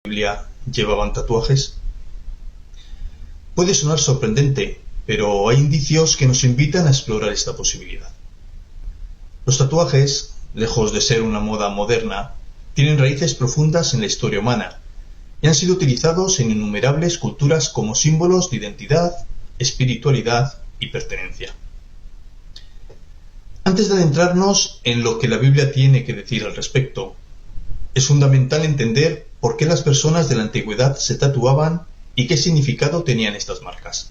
Biblia llevaban tatuajes? Puede sonar sorprendente, pero hay indicios que nos invitan a explorar esta posibilidad. Los tatuajes, lejos de ser una moda moderna, tienen raíces profundas en la historia humana y han sido utilizados en innumerables culturas como símbolos de identidad, espiritualidad y pertenencia. Antes de adentrarnos en lo que la Biblia tiene que decir al respecto, es fundamental entender por qué las personas de la antigüedad se tatuaban y qué significado tenían estas marcas.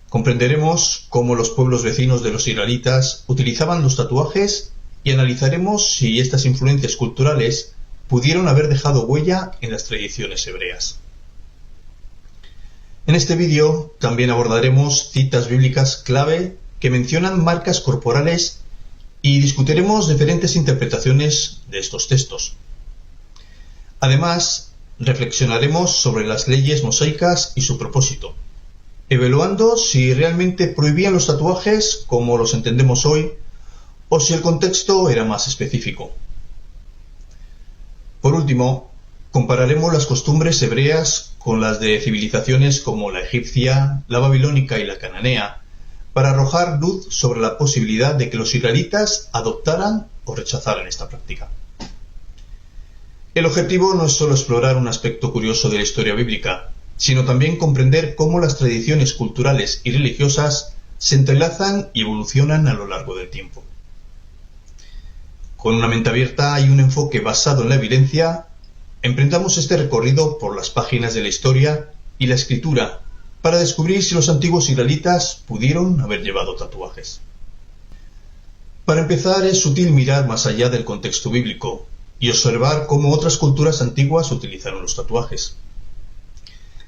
Comprenderemos cómo los pueblos vecinos de los israelitas utilizaban los tatuajes y analizaremos si estas influencias culturales pudieron haber dejado huella en las tradiciones hebreas. En este vídeo también abordaremos citas bíblicas clave que mencionan marcas corporales y discutiremos diferentes interpretaciones de estos textos. Además, reflexionaremos sobre las leyes mosaicas y su propósito, evaluando si realmente prohibían los tatuajes como los entendemos hoy o si el contexto era más específico. Por último, compararemos las costumbres hebreas con las de civilizaciones como la egipcia, la babilónica y la cananea, para arrojar luz sobre la posibilidad de que los israelitas adoptaran o rechazaran esta práctica. El objetivo no es solo explorar un aspecto curioso de la historia bíblica, sino también comprender cómo las tradiciones culturales y religiosas se entrelazan y evolucionan a lo largo del tiempo. Con una mente abierta y un enfoque basado en la evidencia, emprendamos este recorrido por las páginas de la historia y la escritura para descubrir si los antiguos israelitas pudieron haber llevado tatuajes. Para empezar, es útil mirar más allá del contexto bíblico y observar cómo otras culturas antiguas utilizaron los tatuajes.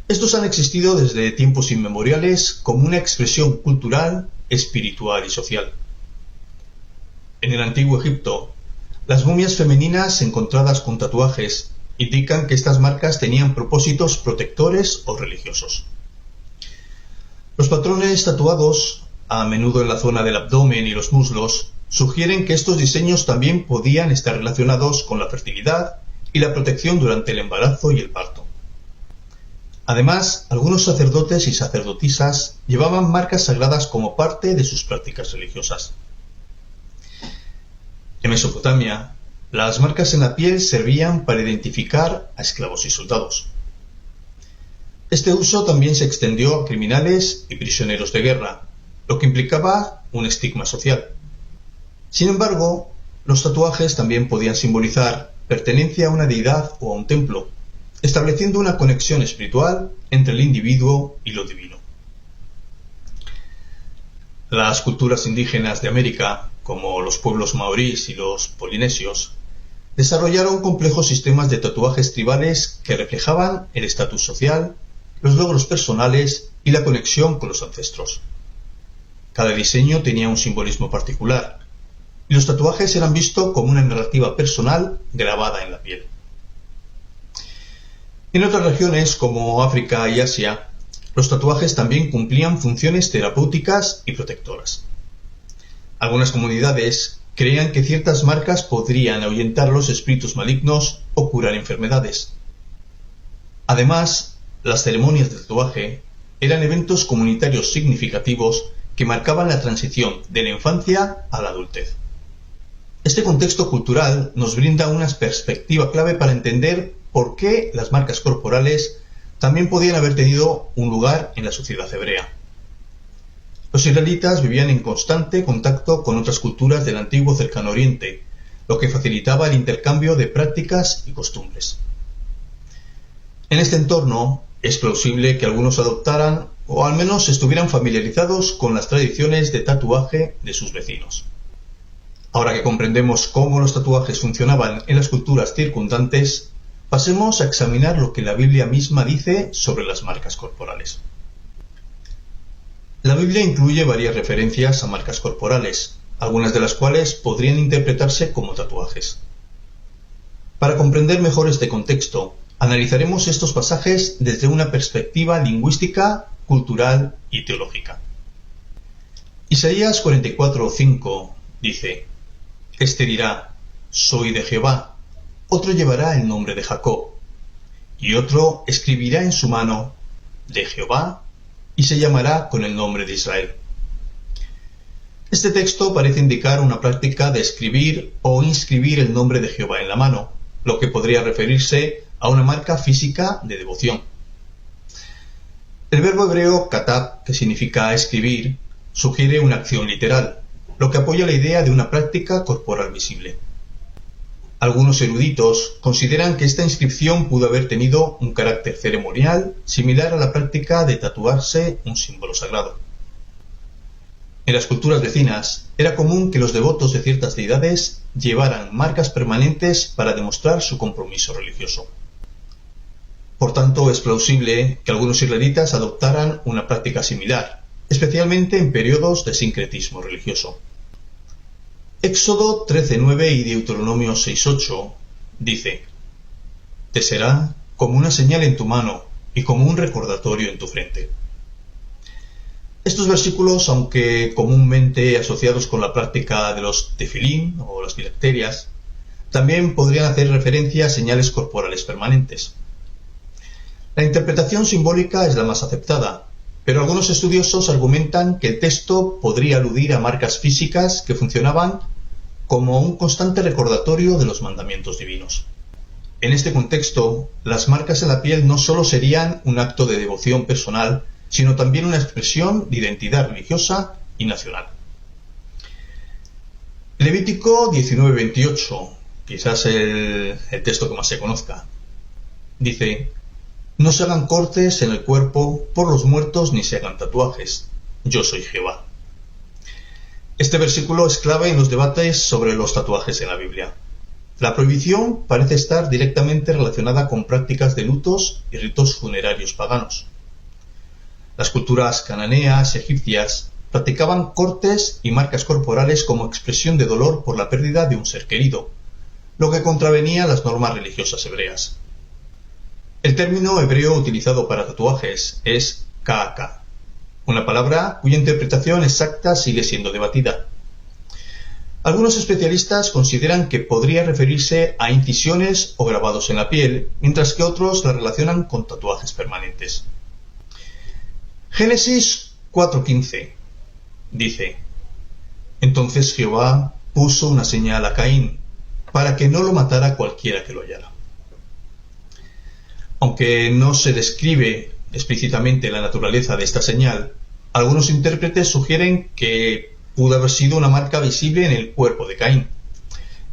Estos han existido desde tiempos inmemoriales como una expresión cultural, espiritual y social. En el antiguo Egipto, las momias femeninas encontradas con tatuajes indican que estas marcas tenían propósitos protectores o religiosos. Los patrones tatuados, a menudo en la zona del abdomen y los muslos, sugieren que estos diseños también podían estar relacionados con la fertilidad y la protección durante el embarazo y el parto. Además, algunos sacerdotes y sacerdotisas llevaban marcas sagradas como parte de sus prácticas religiosas. En Mesopotamia, las marcas en la piel servían para identificar a esclavos y soldados. Este uso también se extendió a criminales y prisioneros de guerra, lo que implicaba un estigma social. Sin embargo, los tatuajes también podían simbolizar pertenencia a una deidad o a un templo, estableciendo una conexión espiritual entre el individuo y lo divino. Las culturas indígenas de América, como los pueblos maorís y los polinesios, desarrollaron complejos sistemas de tatuajes tribales que reflejaban el estatus social, los logros personales y la conexión con los ancestros. Cada diseño tenía un simbolismo particular, y los tatuajes eran vistos como una narrativa personal grabada en la piel. En otras regiones, como África y Asia, los tatuajes también cumplían funciones terapéuticas y protectoras. Algunas comunidades creían que ciertas marcas podrían ahuyentar los espíritus malignos o curar enfermedades. Además, las ceremonias de tatuaje eran eventos comunitarios significativos que marcaban la transición de la infancia a la adultez. Este contexto cultural nos brinda una perspectiva clave para entender por qué las marcas corporales también podían haber tenido un lugar en la sociedad hebrea. Los israelitas vivían en constante contacto con otras culturas del antiguo Cercano Oriente, lo que facilitaba el intercambio de prácticas y costumbres. En este entorno, es plausible que algunos adoptaran o al menos estuvieran familiarizados con las tradiciones de tatuaje de sus vecinos. Ahora que comprendemos cómo los tatuajes funcionaban en las culturas circundantes, pasemos a examinar lo que la Biblia misma dice sobre las marcas corporales. La Biblia incluye varias referencias a marcas corporales, algunas de las cuales podrían interpretarse como tatuajes. Para comprender mejor este contexto, analizaremos estos pasajes desde una perspectiva lingüística, cultural y teológica. Isaías 44:5 dice: Este dirá, soy de Jehová, otro llevará el nombre de Jacob, y otro escribirá en su mano de Jehová y se llamará con el nombre de Israel. Este texto parece indicar una práctica de escribir o inscribir el nombre de Jehová en la mano, lo que podría referirse a una marca física de devoción. El verbo hebreo katab, que significa escribir, sugiere una acción literal, lo que apoya la idea de una práctica corporal visible. Algunos eruditos consideran que esta inscripción pudo haber tenido un carácter ceremonial similar a la práctica de tatuarse un símbolo sagrado. En las culturas vecinas era común que los devotos de ciertas deidades llevaran marcas permanentes para demostrar su compromiso religioso. Por tanto, es plausible que algunos israelitas adoptaran una práctica similar, especialmente en periodos de sincretismo religioso. Éxodo 13:9 y Deuteronomio 6:8 dice: «Te será como una señal en tu mano y como un recordatorio en tu frente». Estos versículos, aunque comúnmente asociados con la práctica de los tefilín o las filacterias, también podrían hacer referencia a señales corporales permanentes. La interpretación simbólica es la más aceptada, pero algunos estudiosos argumentan que el texto podría aludir a marcas físicas que funcionaban como un constante recordatorio de los mandamientos divinos. En este contexto, las marcas en la piel no solo serían un acto de devoción personal, sino también una expresión de identidad religiosa y nacional. Levítico 19:28, quizás el texto que más se conozca, dice: «No se hagan cortes en el cuerpo por los muertos ni se hagan tatuajes. Yo soy Jehová». Este versículo es clave en los debates sobre los tatuajes en la Biblia. La prohibición parece estar directamente relacionada con prácticas de lutos y ritos funerarios paganos. Las culturas cananeas y egipcias practicaban cortes y marcas corporales como expresión de dolor por la pérdida de un ser querido, lo que contravenía las normas religiosas hebreas. El término hebreo utilizado para tatuajes es ka'aka, una palabra cuya interpretación exacta sigue siendo debatida. Algunos especialistas consideran que podría referirse a incisiones o grabados en la piel, mientras que otros la relacionan con tatuajes permanentes. Génesis 4:15 dice: «Entonces Jehová puso una señal a Caín, para que no lo matara cualquiera que lo hallara». Aunque no se describe explícitamente la naturaleza de esta señal, algunos intérpretes sugieren que pudo haber sido una marca visible en el cuerpo de Caín.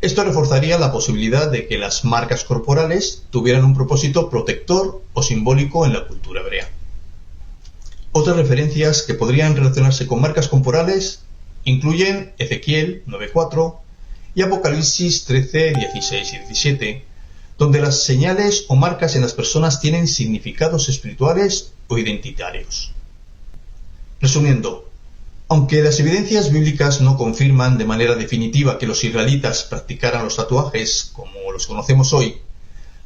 Esto reforzaría la posibilidad de que las marcas corporales tuvieran un propósito protector o simbólico en la cultura hebrea. Otras referencias que podrían relacionarse con marcas corporales incluyen Ezequiel 9:4 y Apocalipsis 13:16 y 17, donde las señales o marcas en las personas tienen significados espirituales o identitarios. Resumiendo, aunque las evidencias bíblicas no confirman de manera definitiva que los israelitas practicaran los tatuajes como los conocemos hoy,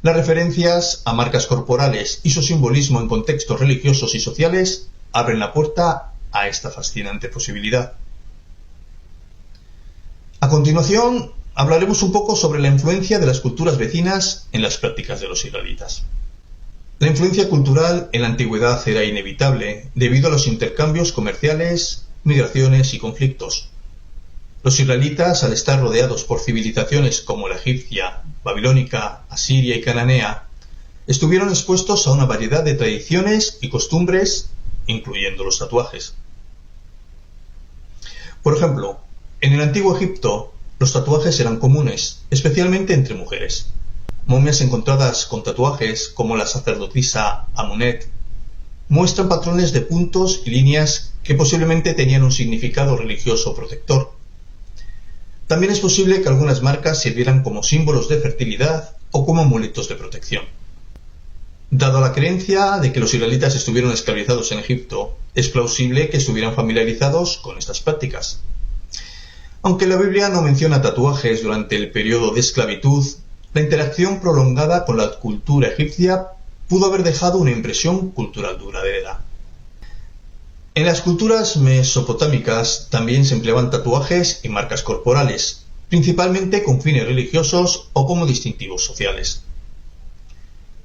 las referencias a marcas corporales y su simbolismo en contextos religiosos y sociales abren la puerta a esta fascinante posibilidad. A continuación, hablaremos un poco sobre la influencia de las culturas vecinas en las prácticas de los israelitas. La influencia cultural en la antigüedad era inevitable debido a los intercambios comerciales, migraciones y conflictos. Los israelitas, al estar rodeados por civilizaciones como la egipcia, babilónica, asiria y cananea, estuvieron expuestos a una variedad de tradiciones y costumbres, incluyendo los tatuajes. Por ejemplo, en el antiguo Egipto, los tatuajes eran comunes, especialmente entre mujeres. Momias encontradas con tatuajes, como la sacerdotisa Amunet, muestran patrones de puntos y líneas que posiblemente tenían un significado religioso protector. También es posible que algunas marcas sirvieran como símbolos de fertilidad o como amuletos de protección. Dada la creencia de que los israelitas estuvieron esclavizados en Egipto, es plausible que estuvieran familiarizados con estas prácticas. Aunque la Biblia no menciona tatuajes durante el periodo de esclavitud, la interacción prolongada con la cultura egipcia pudo haber dejado una impresión cultural duradera. En las culturas mesopotámicas también se empleaban tatuajes y marcas corporales, principalmente con fines religiosos o como distintivos sociales.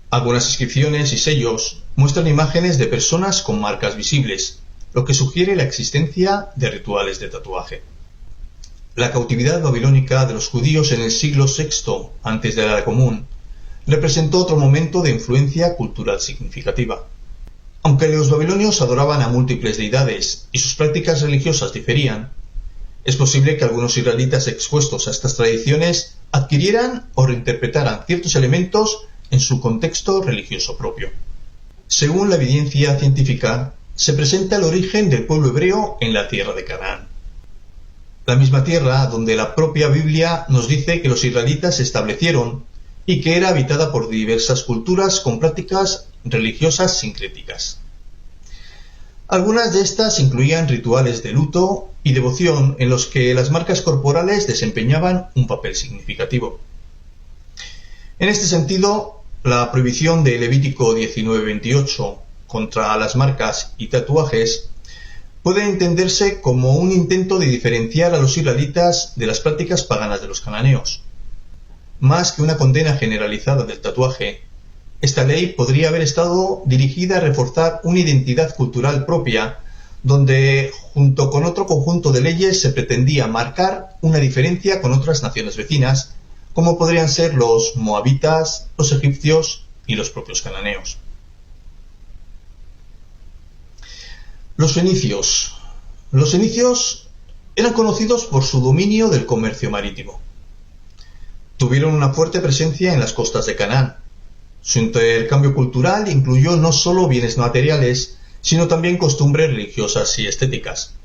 Algunas inscripciones y sellos muestran imágenes de personas con marcas visibles, lo que sugiere la existencia de rituales de tatuaje. La cautividad babilónica de los judíos en el siglo VI antes de la Era Común representó otro momento de influencia cultural significativa. Aunque los babilonios adoraban a múltiples deidades y sus prácticas religiosas diferían, es posible que algunos israelitas expuestos a estas tradiciones adquirieran o reinterpretaran ciertos elementos en su contexto religioso propio. Según la evidencia científica, se presenta el origen del pueblo hebreo en la tierra de Canaán. La misma tierra donde la propia Biblia nos dice que los israelitas se establecieron y que era habitada por diversas culturas con prácticas religiosas sincréticas. Algunas de estas incluían rituales de luto y devoción en los que las marcas corporales desempeñaban un papel significativo. En este sentido, la prohibición de Levítico 19:28 contra las marcas y tatuajes puede entenderse como un intento de diferenciar a los israelitas de las prácticas paganas de los cananeos. Más que una condena generalizada del tatuaje, esta ley podría haber estado dirigida a reforzar una identidad cultural propia, donde, junto con otro conjunto de leyes, se pretendía marcar una diferencia con otras naciones vecinas, como podrían ser los moabitas, los egipcios y los propios cananeos. Los fenicios. Los fenicios eran conocidos por su dominio del comercio marítimo. Tuvieron una fuerte presencia en las costas de Canaán. Su intercambio cultural incluyó no solo bienes materiales, sino también costumbres religiosas y estéticas.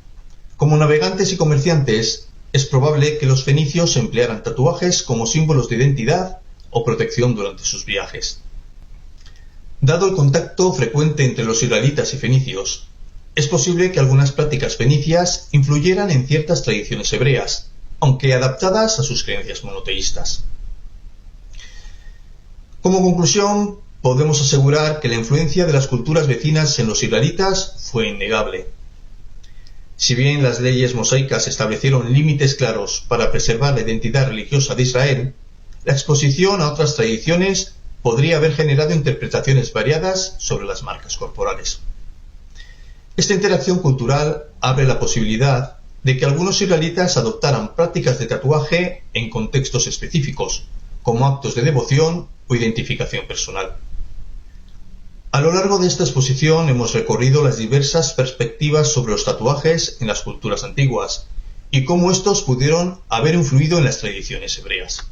Como navegantes y comerciantes, es probable que los fenicios emplearan tatuajes como símbolos de identidad o protección durante sus viajes. Dado el contacto frecuente entre los israelitas y fenicios, es posible que algunas prácticas fenicias influyeran en ciertas tradiciones hebreas, aunque adaptadas a sus creencias monoteístas. Como conclusión, podemos asegurar que la influencia de las culturas vecinas en los israelitas fue innegable. Si bien las leyes mosaicas establecieron límites claros para preservar la identidad religiosa de Israel, la exposición a otras tradiciones podría haber generado interpretaciones variadas sobre las marcas corporales. Esta interacción cultural abre la posibilidad de que algunos israelitas adoptaran prácticas de tatuaje en contextos específicos, como actos de devoción o identificación personal. A lo largo de esta exposición hemos recorrido las diversas perspectivas sobre los tatuajes en las culturas antiguas y cómo estos pudieron haber influido en las tradiciones hebreas.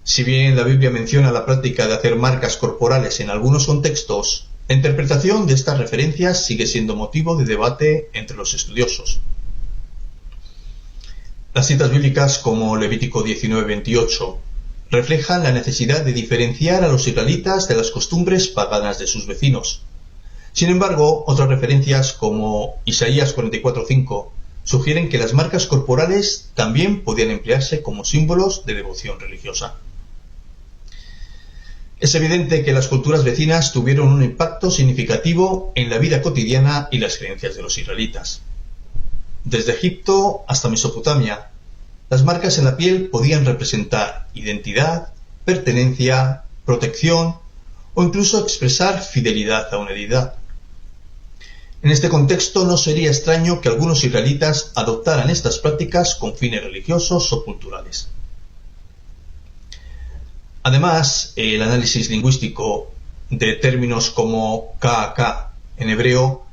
Si bien la Biblia menciona la práctica de hacer marcas corporales en algunos contextos, la interpretación de estas referencias sigue siendo motivo de debate entre los estudiosos. Las citas bíblicas como Levítico 19:28 reflejan la necesidad de diferenciar a los israelitas de las costumbres paganas de sus vecinos. Sin embargo, otras referencias como Isaías 44:5 sugieren que las marcas corporales también podían emplearse como símbolos de devoción religiosa. Es evidente que las culturas vecinas tuvieron un impacto significativo en la vida cotidiana y las creencias de los israelitas. Desde Egipto hasta Mesopotamia, las marcas en la piel podían representar identidad, pertenencia, protección o incluso expresar fidelidad a una deidad. En este contexto no sería extraño que algunos israelitas adoptaran estas prácticas con fines religiosos o culturales. Además, el análisis lingüístico de términos como K en hebreo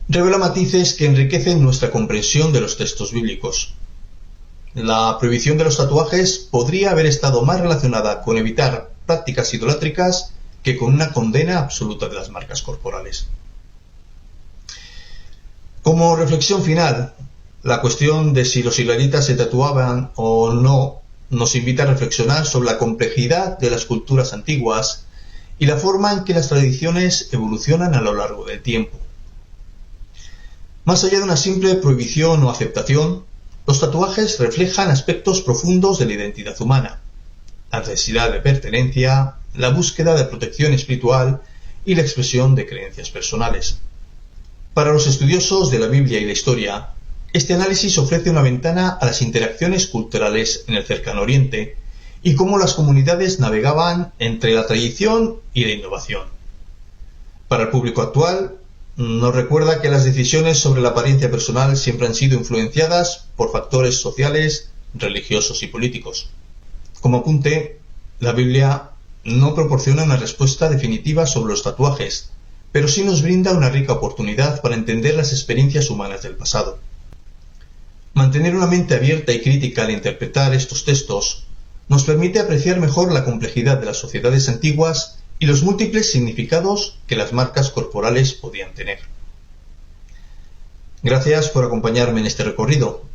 revela matices que enriquecen nuestra comprensión de los textos bíblicos. La prohibición de los tatuajes podría haber estado más relacionada con evitar prácticas idolátricas que con una condena absoluta de las marcas corporales. Como reflexión final, la cuestión de si los israelitas se tatuaban o no nos invita a reflexionar sobre la complejidad de las culturas antiguas y la forma en que las tradiciones evolucionan a lo largo del tiempo. Más allá de una simple prohibición o aceptación, los tatuajes reflejan aspectos profundos de la identidad humana, la necesidad de pertenencia, la búsqueda de protección espiritual y la expresión de creencias personales. Para los estudiosos de la Biblia y la historia, este análisis ofrece una ventana a las interacciones culturales en el Cercano Oriente y cómo las comunidades navegaban entre la tradición y la innovación. Para el público actual, nos recuerda que las decisiones sobre la apariencia personal siempre han sido influenciadas por factores sociales, religiosos y políticos. Como apunte, la Biblia no proporciona una respuesta definitiva sobre los tatuajes, pero sí nos brinda una rica oportunidad para entender las experiencias humanas del pasado. Mantener una mente abierta y crítica al interpretar estos textos nos permite apreciar mejor la complejidad de las sociedades antiguas y los múltiples significados que las marcas corporales podían tener. Gracias por acompañarme en este recorrido.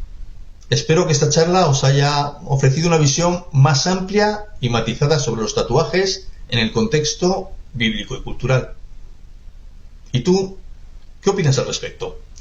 Espero que esta charla os haya ofrecido una visión más amplia y matizada sobre los tatuajes en el contexto bíblico y cultural. ¿Y tú, qué opinas al respecto?